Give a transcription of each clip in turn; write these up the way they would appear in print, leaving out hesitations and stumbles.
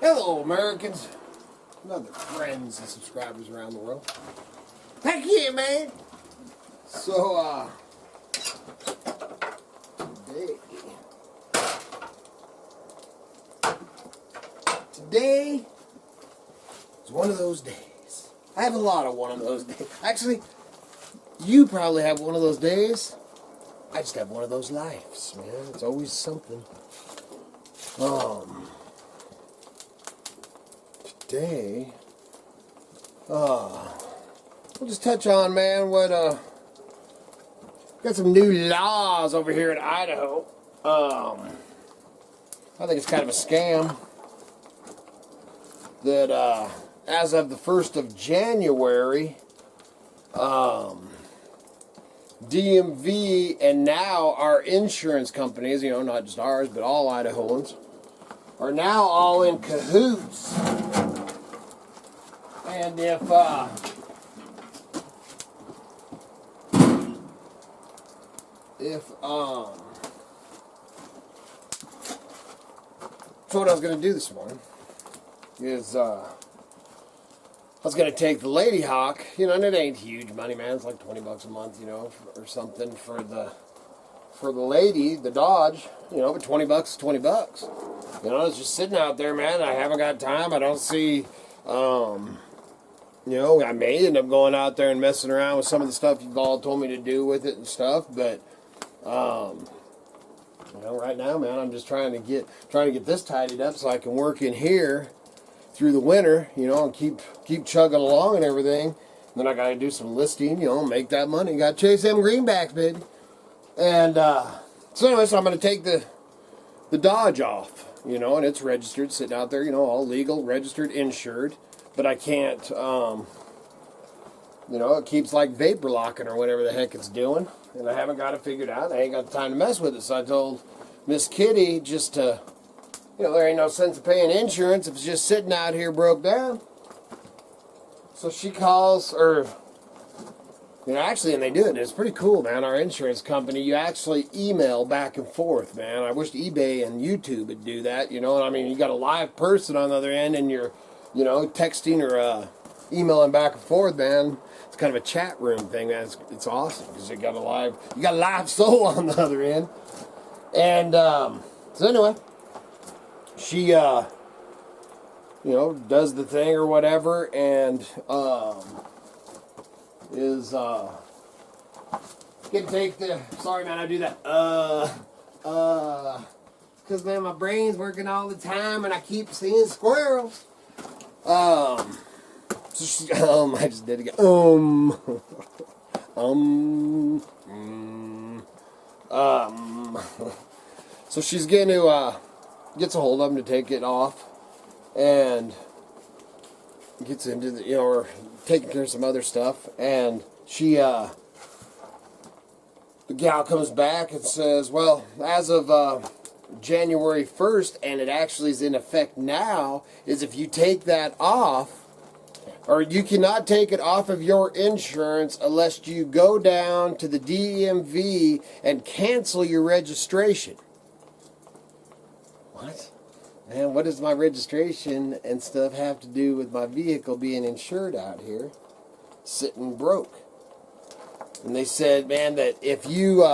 Hello, Americans, and other friends and subscribers around the world. Heck yeah, man! So, today is one of those days. I have a lot of one of those days. Actually, you probably have one of those days. I just have one of those lives, man. It's always something. Today, we'll just touch on, man, what, got some new laws over here in Idaho. I think it's kind of a scam that, as of the 1st of January, DMV and now our insurance companies, you know, not just ours, but all Idahoans, are now all in cahoots. And if, so what I was going to do this morning is, I was going to take the Lady Hawk, you know, and it ain't huge money, man. It's like $20 a month, you know, or something for the lady, the Dodge, you know, but $20 is $20. You know, it's just sitting out there, man. I haven't got time. I don't see, you know, I may end up going out there and messing around with some of the stuff you've all told me to do with it and stuff, but, you know, right now, man, I'm just trying to get this tidied up so I can work in here through the winter, you know, and keep chugging along and everything. And then I got to do some listing, you know, make that money. Got to chase them greenbacks, baby. And so anyway, so I'm going to take the Dodge off, you know, and it's registered, sitting out there, you know, all legal, registered, insured. But I can't, you know, it keeps like vapor locking or whatever the heck it's doing. And I haven't got it figured out. I ain't got the time to mess with it. So I told Miss Kitty just to, you know, there ain't no sense of paying insurance if it's just sitting out here broke down. So she calls, or, you know, actually, and they do it. It's pretty cool, man. Our insurance company, you actually email back and forth, man. I wish eBay and YouTube would do that, you know. I mean, you got a live person on the other end and you're, you know, texting or emailing back and forth, man. It's kind of a chat room thing, man. It's awesome because you got a live soul on the other end. And so anyway, she you know, does the thing or whatever, and is gonna take the, sorry man, I do that because man, my brain's working all the time and I keep seeing squirrels. So she, I just did it again. So she's going to, gets a hold of him to take it off, and gets into the, you know, or taking care of some other stuff, and she, the gal comes back and says, well, as of, January 1st, and it actually is in effect now, is if you take that off, or you cannot take it off of your insurance unless you go down to the DMV and cancel your registration. What? Man, what does my registration and stuff have to do with my vehicle being insured out here, sitting broke? And they said, man, that if you,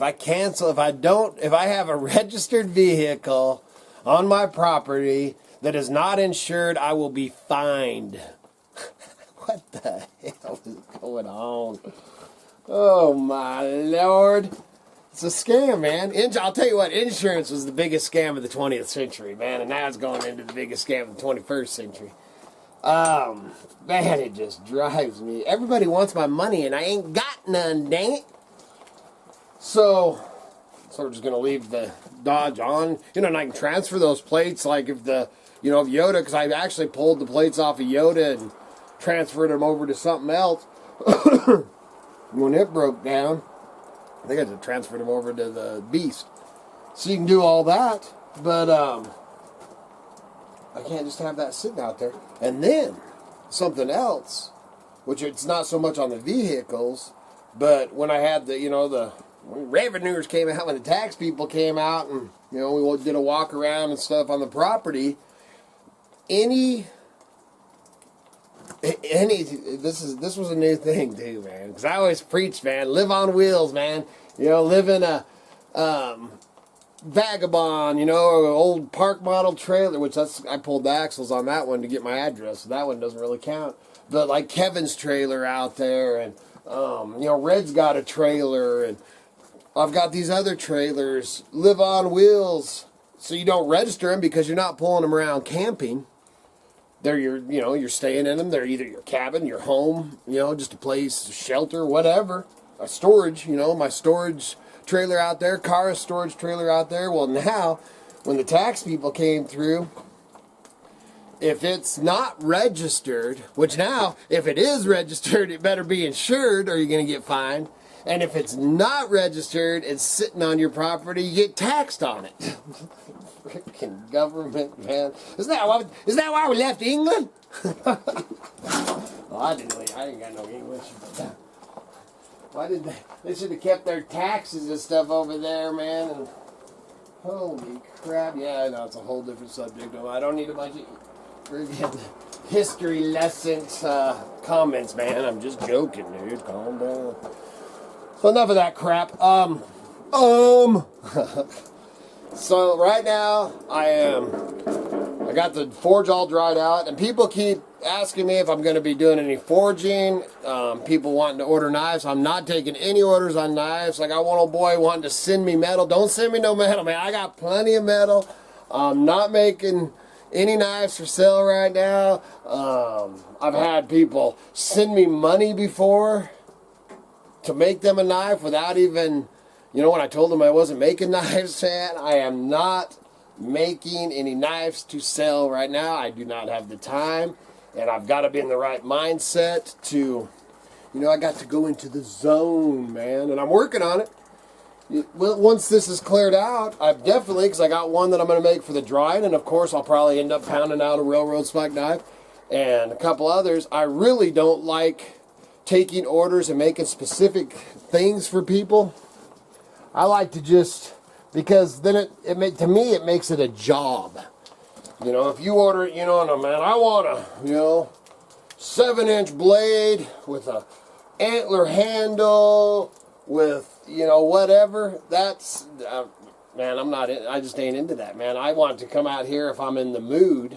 if I have a registered vehicle on my property that is not insured, I will be fined. What the hell is going on? Oh my Lord. It's a scam, man. I'll tell you what, insurance was the biggest scam of the 20th century, man, and now it's going into the biggest scam of the 21st century. Man, it just drives me. Everybody wants my money and I ain't got none, dang it. So we're just going to leave the Dodge on, you know, and I can transfer those plates, like if the, you know, if Yoda, because I actually pulled the plates off of Yoda and transferred them over to something else. When it broke down, I think I just transferred them over to the Beast. So you can do all that, but I can't just have that sitting out there. And then something else, which it's not so much on the vehicles, but when I had the, you know, the when revenuers came out, when the tax people came out, and you know, we did a walk around and stuff on the property. This was a new thing too, man. Because I always preach, man, live on wheels, man. You know, live in a vagabond, you know, or an old park model trailer. Which I pulled the axles on that one to get my address, so that one doesn't really count. But like Kevyn's trailer out there, and you know, Red's got a trailer, and I've got these other trailers. Live on wheels, so you don't register them because you're not pulling them around camping. They're you're staying in them. They're either your cabin, your home, you know, just a place, shelter, whatever. A storage, you know, my storage trailer out there, car storage trailer out there. Well, now, when the tax people came through, if it's not registered, which now, if it is registered, it better be insured or you're going to get fined. And if it's not registered, it's sitting on your property, you get taxed on it. Freaking government, man. Isn't that why we left England? Well, I didn't got no English. But, why did they should have kept their taxes and stuff over there, man. And holy crap. Yeah, I know, it's a whole different subject. I don't need a bunch of friggin' history lessons comments, man. I'm just joking, dude. Calm down. So enough of that crap. So right now I got the forge all dried out, and people keep asking me if I'm going to be doing any forging. People wanting to order knives. I'm not taking any orders on knives. I got one old boy wanting to send me metal. Don't send me no metal, man. I got plenty of metal. I'm not making any knives for sale right now. I've had people send me money before to make them a knife without even, you know, when I told them I wasn't making knives, man, I am not making any knives to sell right now. I do not have the time, and I've got to be in the right mindset to, you know, I got to go into the zone, man, and I'm working on it. Well, once this is cleared out, I've definitely, because I got one that I'm going to make for the drying, and of course I'll probably end up pounding out a railroad spike knife and a couple others. I really don't like taking orders and making specific things for people. I like to just, because then to me it makes it a job. You know, if you order it, you know, and man, I want a, you know, 7-inch blade with a antler handle with, you know, whatever. That's, man, I just ain't into that, man. I want to come out here if I'm in the mood,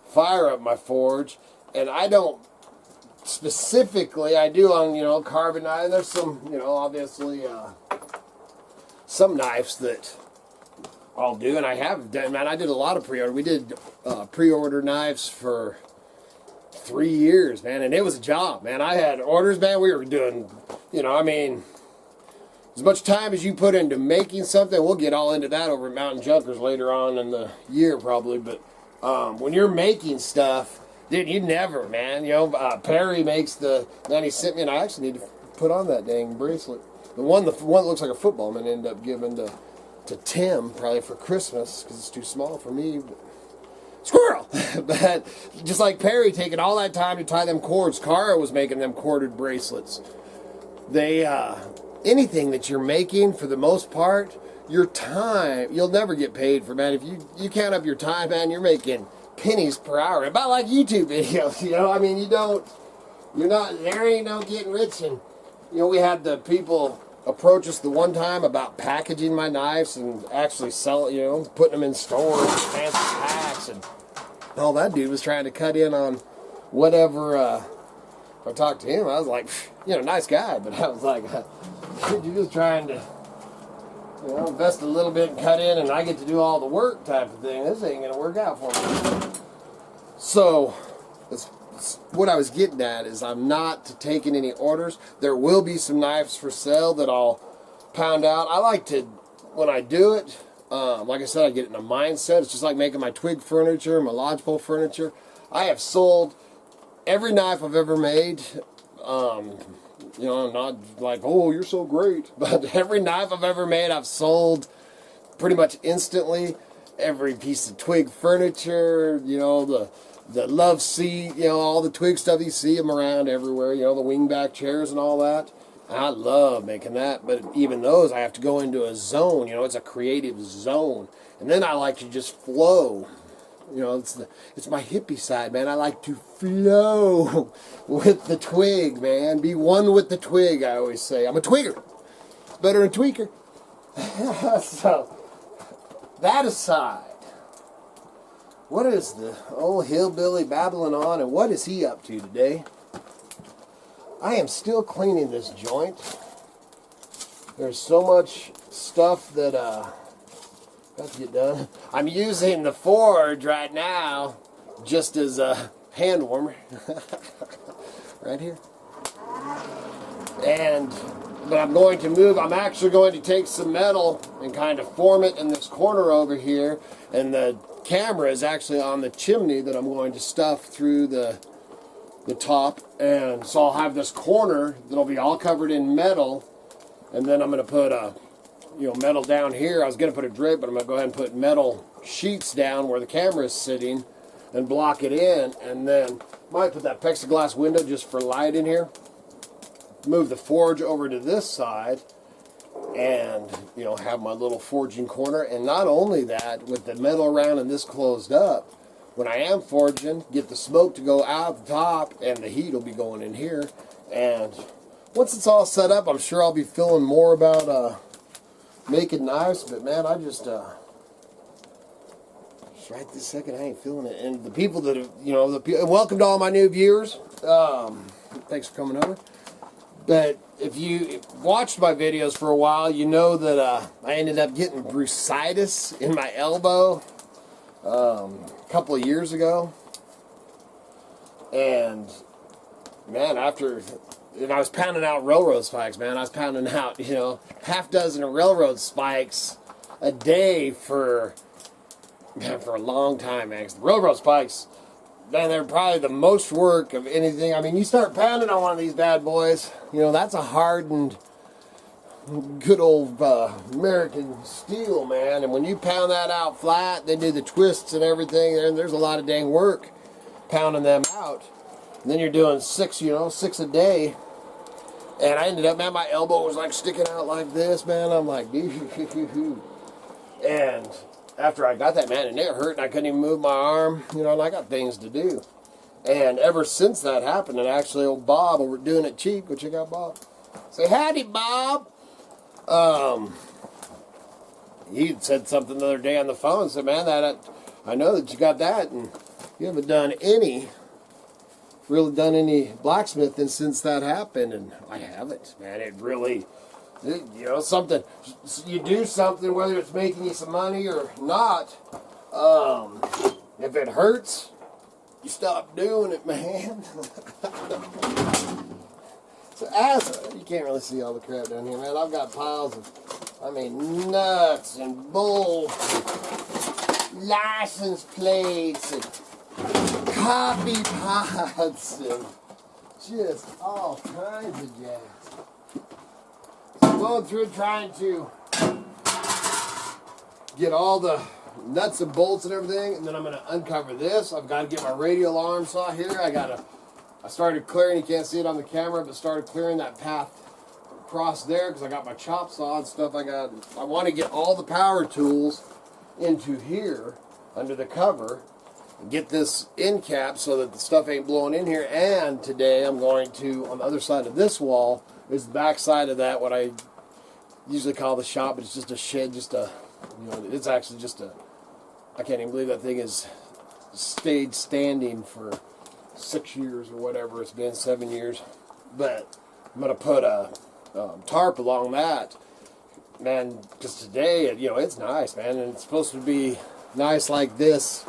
fire up my forge, and I don't specifically, I do on, you know, carbon knife. There's some, you know, obviously, some knives that I'll do, and I have done, man. I did a lot of pre-order. We did pre-order knives for 3 years, man, and it was a job, man. I had orders, man. We were doing, you know, I mean, as much time as you put into making something, we'll get all into that over at Mountain Junkers later on in the year, probably, but when you're making stuff, dude, you never, man. You know, Perry makes man, he sent me, and I actually need to put on that dang bracelet. The one that looks like a football, I'm going to end up giving to Tim, probably for Christmas, because it's too small for me. But, squirrel! But just like Perry taking all that time to tie them cords, Cara was making them corded bracelets. They, anything that you're making, for the most part, your time, you'll never get paid for, man. If you count up your time, man, you're making pennies per hour. About like YouTube videos, you know, I mean, there ain't no getting rich. And, you know, we had the people approach us the one time about packaging my knives and actually you know, putting them in stores, fancy packs, and all that dude was trying to cut in on whatever. I talked to him, I was like, you know, nice guy, but I was like, dude, you're just trying to, you know, invest a little bit and cut in, and I get to do all the work type of thing. This ain't gonna work out for me. So, what I was getting at is I'm not taking any orders. There will be some knives for sale that I'll pound out. I like to, when I do it, like I said, I get in a mindset. It's just like making my twig furniture, my lodgepole furniture. I have sold every knife I've ever made. You know, not like, oh, you're so great. But every knife I've ever made, I've sold pretty much instantly. Every piece of twig furniture, you know, the love seat, you know, all the twig stuff, you see them around everywhere, you know, the wingback chairs and all that. I love making that, but even those I have to go into a zone, you know, it's a creative zone. And then I like to just flow. You know, it's my hippie side, man. I like to flow with the twig, man. Be one with the twig, I always say. I'm a twigger. It's better than tweaker. So, that aside, what is the old hillbilly babbling on, and what is he up to today? I am still cleaning this joint. There's so much stuff that got to get done. I'm using the forge right now just as a hand warmer. Right here. But I'm going to move. I'm actually going to take some metal and kind of form it in this corner over here. And the camera is actually on the chimney that I'm going to stuff through the top. And so I'll have this corner that'll be all covered in metal. And then I'm going to put metal down here. I was going to put a drip, but I'm going to go ahead and put metal sheets down where the camera is sitting and block it in. And then might put that plexiglass window just for light in here. Move the forge over to this side and, you know, have my little forging corner. And not only that, with the metal around and this closed up, when I am forging, get the smoke to go out the top and the heat will be going in here. And once it's all set up, I'm sure I'll be feeling more about making knives. But man, I just right this second, I ain't feeling it. And the people that have, you know, welcome to all my new viewers. Thanks for coming over. But if you watched my videos for a while, you know that I ended up getting bursitis in my elbow a couple of years ago. And man, I was pounding out railroad spikes, man. I was pounding out, you know, half dozen of railroad spikes a day for a long time, man. 'Cause the railroad spikes, man, they're probably the most work of anything. I mean, you start pounding on one of these bad boys, you know, that's a hardened, good old American steel, man. And when you pound that out flat, they do the twists and everything, and there's a lot of dang work pounding them out. And then you're doing six a day. And I ended up, man, my elbow was like sticking out like this, man. I'm like, dude. And after I got that, man, and it hurt, and I couldn't even move my arm, you know, and I got things to do. And ever since that happened, and actually old Bob over Doing It Cheap, go check out Bob. Say howdy, Bob. He said something the other day on the phone, said, man, I know that you got that, and you haven't really done any blacksmithing since that happened. And I haven't, man. You know, something, you do something, whether it's making you some money or not, if it hurts, you stop doing it, man. So you can't really see all the crap down here, man. I've got piles of, nuts and bolts, and license plates, and coffee pots, and just all kinds of jazz. So going through trying to get all the nuts and bolts and everything, and then I'm going to uncover this. I've got to get my radial arm saw here. I started clearing, you can't see it on the camera, but started clearing that path across there because I got my chop saw and stuff. I want to get all the power tools into here under the cover and get this end cap so that the stuff ain't blowing in here. And today I'm going to, on the other side of this wall, is the back side of that, what I usually call the shop, but it's just a shed, it's actually just I can't even believe that thing has stayed standing for 6 years or whatever it's been, 7 years. But I'm going to put a tarp along that, man, because today, it's nice, man, and it's supposed to be nice like this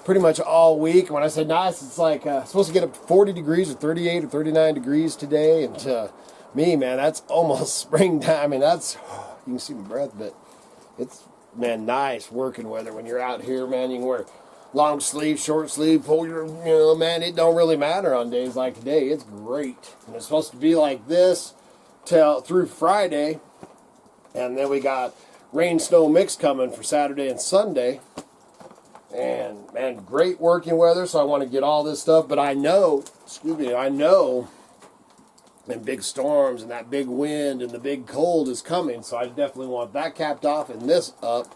pretty much all week. When I say nice, it's like supposed to get up to 40 degrees or 38 or 39 degrees today, and to me, man, that's almost springtime. I mean, that's, you can see my breath, but it's, man, nice working weather when you're out here, man. You can wear long sleeve, short sleeve, pull your, man, it don't really matter on days like today. It's great. And it's supposed to be like this through Friday, and then we got rain snow mix coming for Saturday and Sunday. And man, great working weather, so I want to get all this stuff, but I know and big storms and that big wind and the big cold is coming. So I definitely want that capped off and this up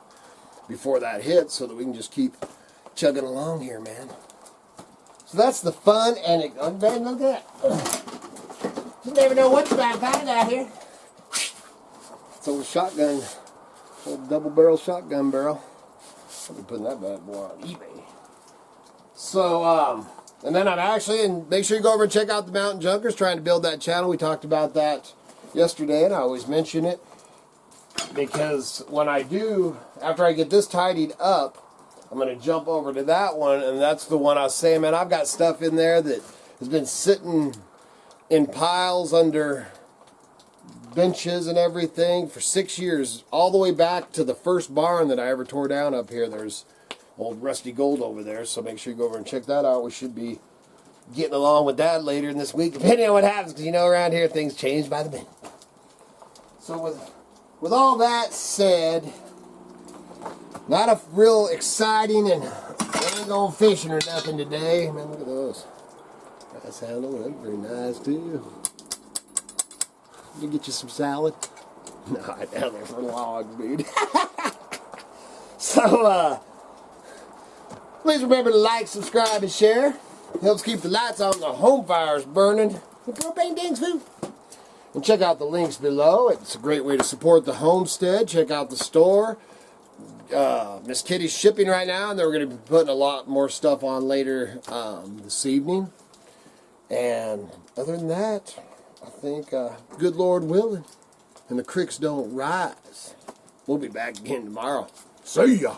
before that hits so that we can just keep chugging along here, man. So that's the fun, and it, oh, man, look at that. You never know what you might find out here. It's old shotgun, old double barrel shotgun barrel. I'll be putting that bad boy on eBay. So, and then I'm actually, and make sure you go over and check out the Mountain Junkers, trying to build that channel. We talked about that yesterday, and I always mention it because when I do, after I get this tidied up, I'm going to jump over to that one, and that's the one I was saying, man, I've got stuff in there that has been sitting in piles under benches and everything for 6 years, all the way back to the first barn that I ever tore down up here. There's old rusty gold over there, so make sure you go over and check that out. We should be getting along with that later in this week, depending on what happens, because you know around here things change by the minute. So with all that said, not a real exciting, and ain't going fishing or nothing today. Man, look at those. That's handle. That's very nice too. You get you some salad? No, I down there for logs, dude. So, please remember to like, subscribe, and share. Helps keep the lights on, the home fires burning. And propane dings food. And check out the links below. It's a great way to support the homestead. Check out the store. Miss Kitty's shipping right now, and they're going to be putting a lot more stuff on later this evening. And other than that, I think, good Lord willing, and the creeks don't rise, we'll be back again tomorrow. See ya!